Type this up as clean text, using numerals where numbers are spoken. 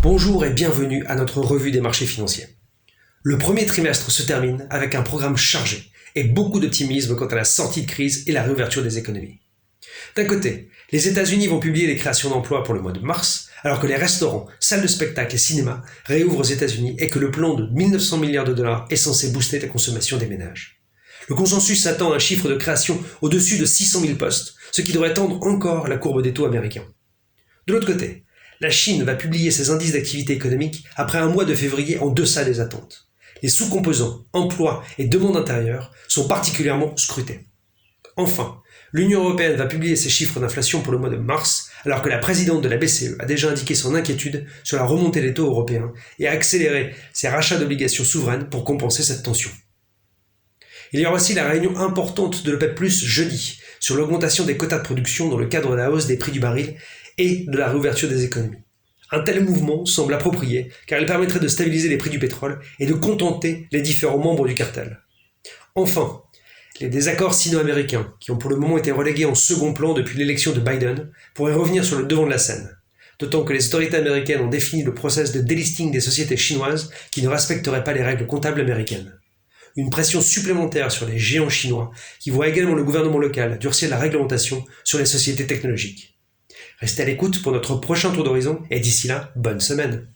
Bonjour et bienvenue à notre revue des marchés financiers. Le premier trimestre se termine avec un programme chargé et beaucoup d'optimisme quant à la sortie de crise et la réouverture des économies. D'un côté, les États-Unis vont publier les créations d'emplois pour le mois de mars, alors que les restaurants, salles de spectacle et cinémas réouvrent aux États-Unis et que le plan de 1900 milliards de dollars est censé booster la consommation des ménages. Le consensus s'attend à un chiffre de création au-dessus de 600 000 postes, ce qui devrait tendre encore la courbe des taux américains. De l'autre côté, la Chine va publier ses indices d'activité économique après un mois de février en deçà des attentes. Les sous-composants, emploi et demande intérieure sont particulièrement scrutés. Enfin, l'Union européenne va publier ses chiffres d'inflation pour le mois de mars, alors que la présidente de la BCE a déjà indiqué son inquiétude sur la remontée des taux européens et a accéléré ses rachats d'obligations souveraines pour compenser cette tension. Il y aura aussi la réunion importante de l'OPEP+, jeudi, sur l'augmentation des quotas de production dans le cadre de la hausse des prix du baril et de la réouverture des économies. Un tel mouvement semble approprié car il permettrait de stabiliser les prix du pétrole et de contenter les différents membres du cartel. Enfin, les désaccords sino-américains, qui ont pour le moment été relégués en second plan depuis l'élection de Biden, pourraient revenir sur le devant de la scène. D'autant que les autorités américaines ont défini le process de délisting des sociétés chinoises qui ne respecteraient pas les règles comptables américaines. Une pression supplémentaire sur les géants chinois qui voit également le gouvernement local durcir la réglementation sur les sociétés technologiques. Restez à l'écoute pour notre prochain tour d'horizon et d'ici là, bonne semaine.